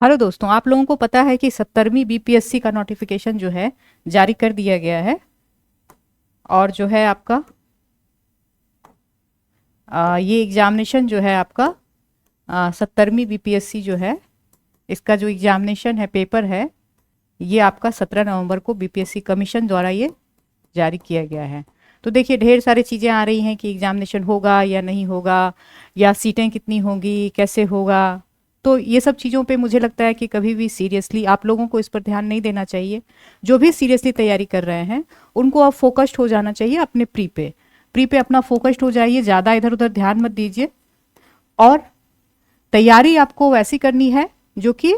Hello दोस्तों, आप लोगों को पता है कि 70वीं बीपीएससी का नोटिफिकेशन जो है जारी कर दिया गया है। और जो है आपका ये एग्जामिनेशन जो है आपका 70वीं बीपीएससी जो है, इसका जो एग्जामिनेशन है, पेपर है, ये आपका 17 नवंबर को बीपीएससी कमीशन द्वारा ये जारी किया गया है। तो देखिए, ढेर सारी चीज़ें आ रही हैं कि एग्जामिनेशन होगा या नहीं होगा, या सीटें कितनी होंगी, कैसे होगा। तो ये सब चीज़ों पे मुझे लगता है कि कभी भी सीरियसली आप लोगों को इस पर ध्यान नहीं देना चाहिए। जो भी सीरियसली तैयारी कर रहे हैं उनको अब फोकस्ड हो जाना चाहिए अपने प्री पे अपना फोकस्ड हो जाइए, ज़्यादा इधर उधर ध्यान मत दीजिए। और तैयारी आपको वैसी करनी है जो कि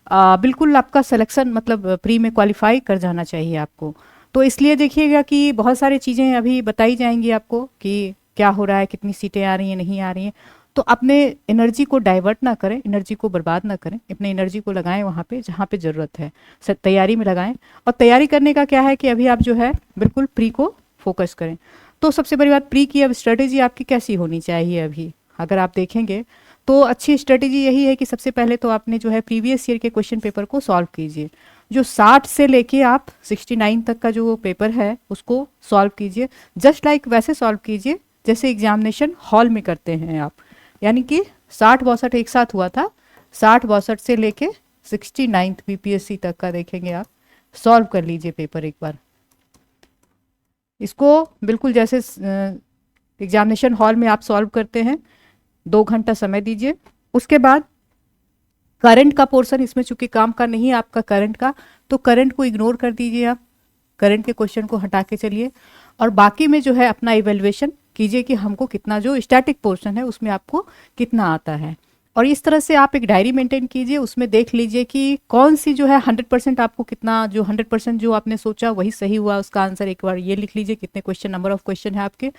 बिल्कुल आपका सिलेक्शन मतलब प्री में क्वालिफाई कर जाना चाहिए आपको। तो इसलिए देखिएगा कि बहुत सारी चीज़ें अभी बताई जाएंगी आपको कि क्या हो रहा है, कितनी सीटें आ रही हैं, नहीं आ रही हैं। तो अपने एनर्जी को डाइवर्ट ना करें, एनर्जी को बर्बाद ना करें, अपने एनर्जी को लगाएं वहाँ पे जहाँ पे ज़रूरत है, तैयारी में लगाएं। और तैयारी करने का क्या है कि अभी आप जो है बिल्कुल प्री को फोकस करें। तो सबसे बड़ी बात, प्री की अब स्ट्रेटेजी आपकी कैसी होनी चाहिए। अभी अगर आप देखेंगे तो अच्छी स्ट्रेटेजी यही है कि सबसे पहले तो आपने जो है प्रीवियस ईयर के क्वेश्चन पेपर को सॉल्व कीजिए। जो 60 से लेके आप 69 तक का जो पेपर है उसको सॉल्व कीजिए। जस्ट लाइक वैसे सॉल्व कीजिए जैसे एग्जामिनेशन हॉल में करते हैं आप। यानी कि 60-62 एक साथ हुआ था, 60-62 से लेके 69 बीपीएससी तक का देखेंगे आप, सॉल्व कर लीजिए पेपर एक बार। इसको बिल्कुल जैसे एग्जामिनेशन हॉल में आप सॉल्व करते हैं, 2 घंटा समय दीजिए। उसके बाद करंट का पोर्शन, इसमें चूंकि काम का नहीं है आपका करंट का, तो करंट को इग्नोर कर दीजिए आप, करंट के क्वेश्चन को हटा के चलिए। और बाकी में जो है अपना इवेल्युएशन कीजिए कि हमको कितना, जो स्टैटिक पोर्शन है उसमें आपको कितना आता है। और इस तरह से आप एक डायरी मेंटेन कीजिए, उसमें देख लीजिए कि कौन सी जो है 100% आपको कितना, जो 100% जो आपने सोचा वही सही हुआ, उसका आंसर एक बार ये लिख लीजिए, कितने क्वेश्चन, नंबर ऑफ क्वेश्चन है आपके,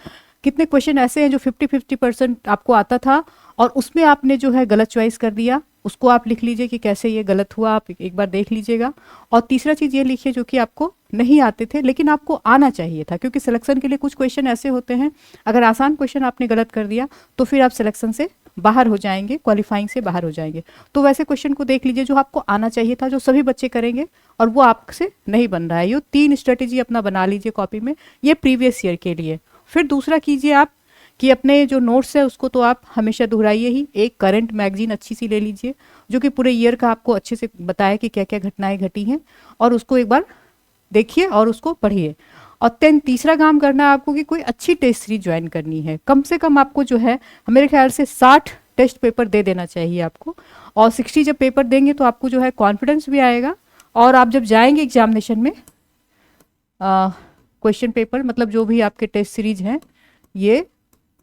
कितने क्वेश्चन ऐसे हैं जो 50-50% आपको आता था और उसमें आपने जो है गलत चॉइस कर दिया, उसको आप लिख लीजिए कि कैसे ये गलत हुआ, आप एक बार देख लीजिएगा। और तीसरा चीज़ ये लिखिए जो कि आपको नहीं आते थे लेकिन आपको आना चाहिए था, क्योंकि सिलेक्शन के लिए कुछ क्वेश्चन ऐसे होते हैं, अगर आसान क्वेश्चन आपने गलत कर दिया तो फिर आप सिलेक्शन से बाहर हो जाएंगे, क्वालिफाइंग से बाहर हो जाएंगे। तो वैसे क्वेश्चन को देख लीजिए जो आपको आना चाहिए था, जो सभी बच्चे करेंगे और वो आपसे नहीं बन रहा है। ये 3 स्ट्रेटेजी अपना बना लीजिए कॉपी में, ये प्रीवियस ईयर के लिए। फिर दूसरा कीजिए आप कि अपने जो नोट्स है उसको तो आप हमेशा दोहराइए ही, एक करंट मैगजीन अच्छी सी ले लीजिए जो कि पूरे ईयर का आपको अच्छे से बताए कि क्या क्या घटनाएं घटी हैं, और उसको एक बार देखिए और उसको पढ़िए। और तीसरा काम करना है आपको कि कोई अच्छी टेस्ट सीरीज ज्वाइन करनी है। कम से कम आपको जो है मेरे ख्याल से 60 टेस्ट पेपर दे देना चाहिए आपको। और 60 जब पेपर देंगे तो आपको जो है कॉन्फिडेंस भी आएगा, और आप जब जाएंगे एग्जामिनेशन में क्वेश्चन पेपर मतलब जो भी आपके टेस्ट सीरीज हैं, ये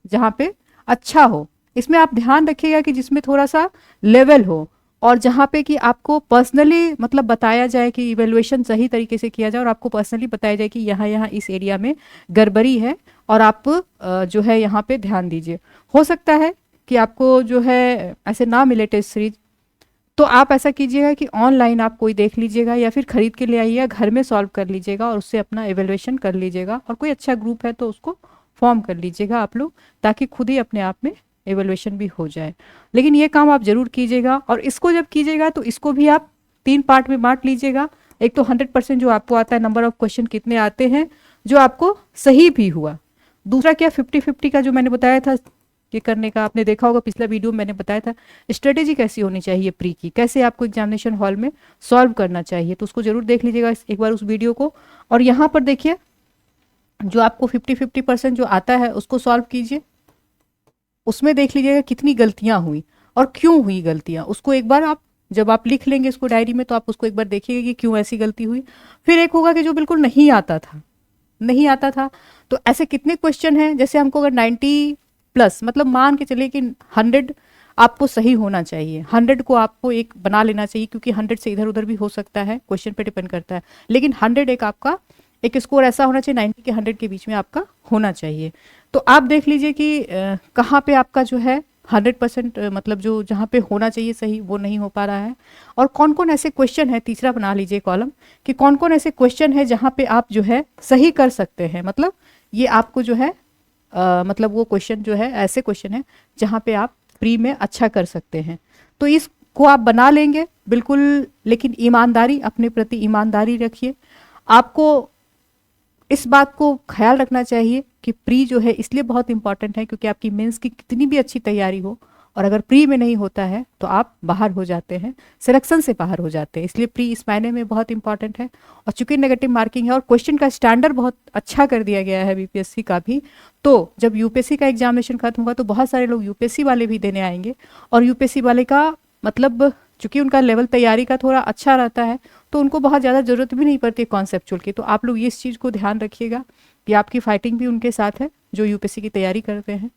जहाँ पे अच्छा हो, इसमें आप ध्यान रखिएगा कि जिसमें थोड़ा सा लेवल हो, और जहाँ पे कि आपको पर्सनली मतलब बताया जाए कि इवेल्युएशन सही तरीके से किया जाए और आपको पर्सनली बताया जाए कि यहाँ यहाँ इस एरिया में गड़बड़ी है और आप जो है यहाँ पे ध्यान दीजिए। हो सकता है कि आपको जो है ऐसे ना मिले टेस्ट सीरीज, तो आप ऐसा कीजिएगा कि ऑनलाइन आप कोई देख लीजिएगा या फिर खरीद के ले आइएगा, घर में सॉल्व कर लीजिएगा और उससे अपना एवेल्युएशन कर लीजिएगा। और कोई अच्छा ग्रुप है तो उसको फॉर्म कर लीजिएगा आप लोग, ताकि खुद ही अपने आप में एवेल्युएशन भी हो जाए। लेकिन ये काम आप जरूर कीजिएगा, और इसको जब कीजिएगा तो इसको भी आप 3 पार्ट में बांट लीजिएगा। एक तो 100% जो आपको आता है, नंबर ऑफ क्वेश्चन कितने आते हैं जो आपको सही भी हुआ। दूसरा क्या, 50-50 का जो मैंने बताया था ये करने का, आपने देखा होगा पिछला वीडियो में मैंने बताया था स्ट्रेटेजी कैसी होनी चाहिए प्री की, कैसे आपको एग्जामिनेशन हॉल में सॉल्व करना चाहिए, तो उसको जरूर देख लीजिएगा एक बार उस वीडियो को। और यहाँ पर देखिए जो आपको 50-50% जो आता है उसको सॉल्व कीजिए, उसमें देख लीजिएगा कितनी गलतियां हुई और क्यों हुई गलतियां, उसको एक बार आप जब आप लिख लेंगे इसको डायरी में तो आप उसको एक बार देखिएगा कि क्यों ऐसी गलती हुई। फिर एक होगा कि जो बिल्कुल नहीं आता था, नहीं आता था, तो ऐसे कितने क्वेश्चन हैं, जैसे हमको अगर 90 प्लस मतलब मान के चलिए कि 100 आपको सही होना चाहिए, 100 को आपको एक बना लेना चाहिए, क्योंकि 100 से इधर उधर भी हो सकता है, क्वेश्चन पे डिपेंड करता है, लेकिन 100 एक आपका एक स्कोर ऐसा होना चाहिए, 90 के 100 के बीच में आपका होना चाहिए। तो आप देख लीजिए कि कहाँ पे आपका जो है 100% मतलब जो जहाँ पे होना चाहिए सही वो नहीं हो पा रहा है, और कौन कौन ऐसे क्वेश्चन है, तीसरा बना लीजिए कॉलम कि कौन कौन ऐसे क्वेश्चन है जहाँ पे आप जो है सही कर सकते हैं, मतलब ये आपको जो है मतलब वो क्वेश्चन जो है ऐसे क्वेश्चन है जहाँ पे आप प्री में अच्छा कर सकते हैं। तो इसको आप बना लेंगे, बिल्कुल, लेकिन ईमानदारी, अपने प्रति ईमानदारी रखिए। आपको इस बात को ख्याल रखना चाहिए कि प्री जो है इसलिए बहुत इंपॉर्टेंट है क्योंकि आपकी मेंस की कितनी भी अच्छी तैयारी हो और अगर प्री में नहीं होता है तो आप बाहर हो जाते हैं, सिलेक्शन से बाहर हो जाते हैं। इसलिए प्री इस मायने में बहुत इंपॉर्टेंट है। और चूंकि नेगेटिव मार्किंग है और क्वेश्चन का स्टैंडर्ड बहुत अच्छा कर दिया गया है बीपीएससी का भी, तो जब यूपीएससी का एग्जामिनेशन खत्म होगा तो बहुत सारे लोग यूपीएससी वाले भी देने आएंगे और यूपीएससी वाले का मतलब चूंकि उनका लेवल तैयारी का थोड़ा अच्छा रहता है तो उनको बहुत ज़्यादा ज़रूरत भी नहीं पड़ती कॉन्सेप्चुअल की। तो आप लोग ये इस चीज़ को ध्यान रखिएगा कि आपकी फाइटिंग भी उनके साथ है जो यूपीएससी की तैयारी करते हैं।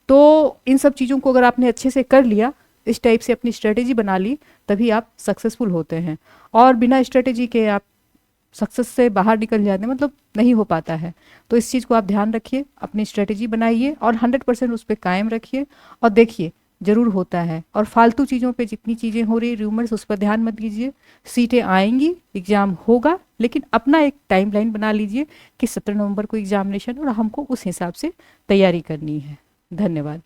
तो इन सब चीज़ों को अगर आपने अच्छे से कर लिया, इस टाइप से अपनी स्ट्रेटेजी बना ली, तभी आप सक्सेसफुल होते हैं। और बिना स्ट्रेटेजी के आप सक्सेस से बाहर निकल जाते हैं, मतलब नहीं हो पाता है। तो इस चीज़ को आप ध्यान रखिए, अपनी स्ट्रेटेजी बनाइए और 100% उस पर कायम रखिए और देखिए ज़रूर होता है। और फालतू चीज़ों पे जितनी चीज़ें हो रही रूमर्स उस पर ध्यान मत दीजिए। सीटें आएंगी, एग्ज़ाम होगा, लेकिन अपना एक टाइमलाइन बना लीजिए कि 17 नवंबर को एग्जामिनेशन और हमको उस हिसाब से तैयारी करनी है। धन्यवाद।